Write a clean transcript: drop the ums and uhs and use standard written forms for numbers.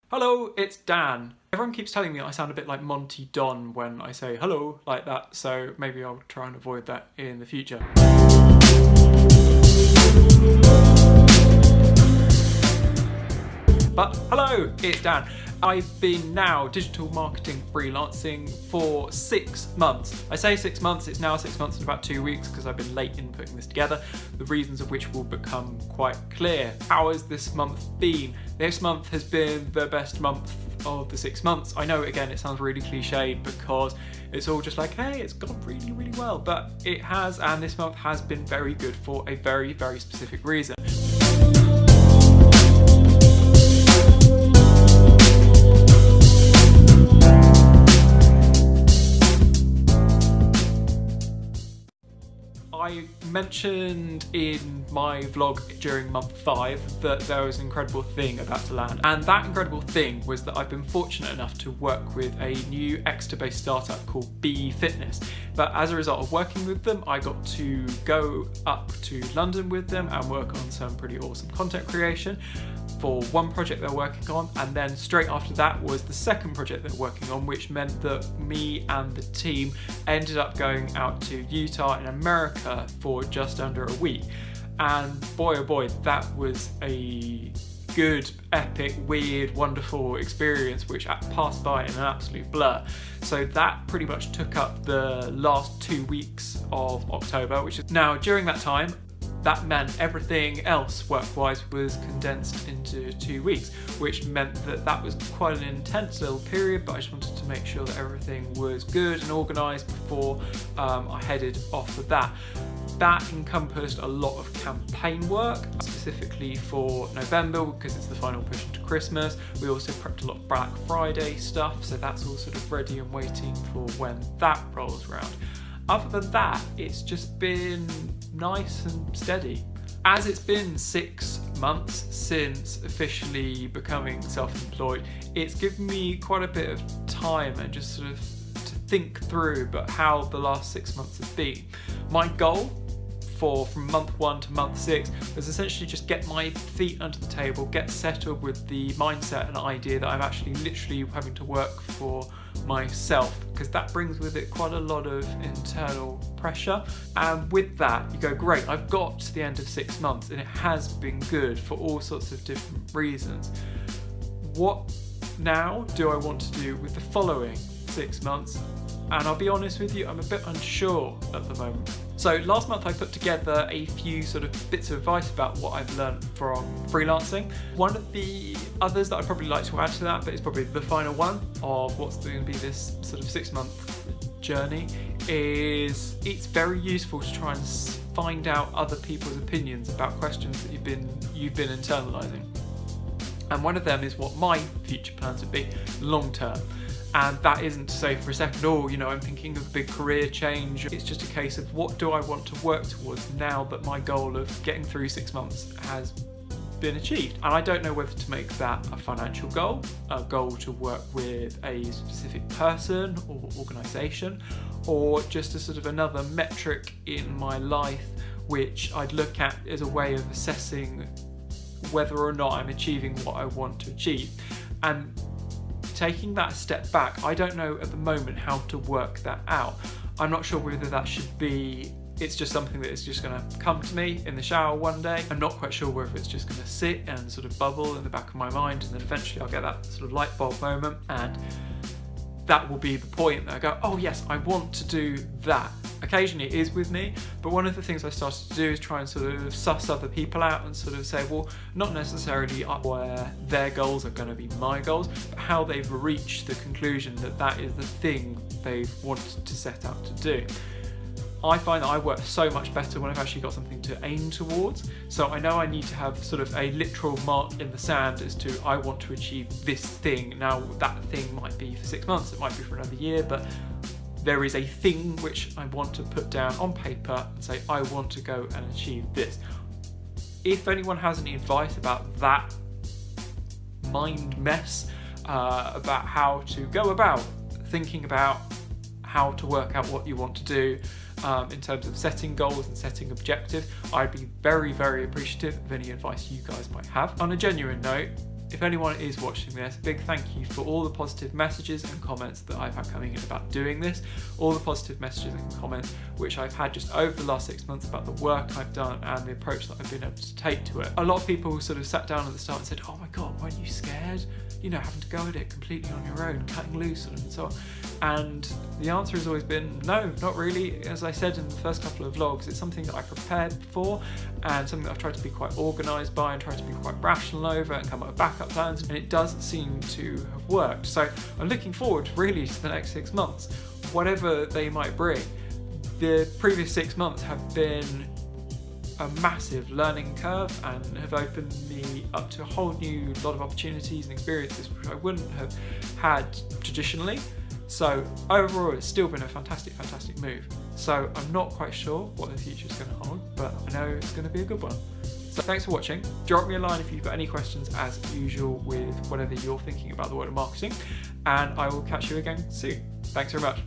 Hello, it's Dan. Everyone keeps telling me I sound a bit like Monty Don when I say hello like that, so maybe I'll try and avoid that in the future. But hello, it's Dan. I've been now digital marketing freelancing for 6 months. I say 6 months, it's now 6 months and about 2 weeks because I've been late in putting this together, the reasons of which will become quite clear. How has this month been? This month has been the best month of the 6 months. I know, again, it sounds really cliched because it's all just like, hey, it's gone really, really well, but it has, and this month has been very good for a very, very specific reason. I mentioned in my vlog during month 5 that there was an incredible thing about to land, and that incredible thing was that I've been fortunate enough to work with a new Exeter-based startup called Be Fitness. But as a result of working with them, I got to go up to London with them and work on some pretty awesome content creation for one project they're working on, and then straight after that was the second project they're working on, which meant that me and the team ended up going out to Utah in America for just under a week. And boy oh boy, that was a good, epic, weird, wonderful experience which passed by in an absolute blur. So that pretty much took up the last 2 weeks of October, which is now during that time. That meant everything else work-wise was condensed into 2 weeks, which meant that that was quite an intense little period, but I just wanted to make sure that everything was good and organised before I headed off with that. That encompassed a lot of campaign work, specifically for November because it's the final push into Christmas. We also prepped a lot of Black Friday stuff, so that's all sort of ready and waiting for when that rolls around. Other than that, it's just been nice and steady. As it's been 6 months since officially becoming self-employed, it's given me quite a bit of time and just sort of to think through about how the last 6 months have been. My goal from month 1 to month 6 was essentially just get my feet under the table, get settled with the mindset and idea that I'm actually literally having to work for myself, because that brings with it quite a lot of internal pressure. And with that, you go, great, I've got to the end of 6 months and it has been good for all sorts of different reasons. What now do I want to do with the following 6 months? And I'll be honest with you, I'm a bit unsure at the moment. So last month I put together a few sort of bits of advice about what I've learned from freelancing. One of the others that I'd probably like to add to that, but it's probably the final one of what's going to be this sort of 6 month journey, is it's very useful to try and find out other people's opinions about questions that you've been internalizing. And one of them is what my future plans would be long term. And that isn't to say for a second, oh, you know, I'm thinking of a big career change. It's just a case of what do I want to work towards now that my goal of getting through 6 months has been achieved. And I don't know whether to make that a financial goal, a goal to work with a specific person or organisation, or just a sort of another metric in my life which I'd look at as a way of assessing whether or not I'm achieving what I want to achieve. And taking that step back, I don't know at the moment how to work that out. I'm not sure whether that should be, it's just something that is just going to come to me in the shower one day. I'm not quite sure whether it's just going to sit and sort of bubble in the back of my mind, and then eventually I'll get that sort of light bulb moment, and that will be the point that I go, oh yes, I want to do that. Occasionally it is with me, but one of the things I started to do is try and sort of suss other people out and sort of say, well, not necessarily where their goals are going to be my goals, but how they've reached the conclusion that that is the thing they've wanted to set out to do. I find that I work so much better when I've actually got something to aim towards. So I know I need to have sort of a literal mark in the sand as to I want to achieve this thing. Now that thing might be for 6 months, it might be for another year, but there is a thing which I want to put down on paper and say, I want to go and achieve this. If anyone has any advice about that mind mess, about how to go about thinking about how to work out what you want to do in terms of setting goals and setting objectives, I'd be very, very appreciative of any advice you guys might have. On a genuine note, if anyone is watching this, a big thank you for all the positive messages and comments that I've had coming in about doing this, all the positive messages and comments which I've had just over the last 6 months about the work I've done and the approach that I've been able to take to it. A lot of people sort of sat down at the start and said, oh my god, weren't you scared? You know, having to go at it completely on your own, cutting loose and so on. And the answer has always been no, not really. As I said in the first couple of vlogs, it's something that I prepared for and something that I've tried to be quite organised by and tried to be quite rational over and come up with backup plans, and it does seem to have worked. So I'm looking forward really to the next 6 months, whatever they might bring. The previous 6 months have been a massive learning curve and have opened me up to a whole new lot of opportunities and experiences which I wouldn't have had traditionally. So overall, it's still been a fantastic move. So I'm not quite sure what the future is going to hold, but I know it's going to be a good one. So thanks for watching. Drop me a line if you've got any questions as usual with whatever you're thinking about the world of marketing, and I will catch you again soon. Thanks very much.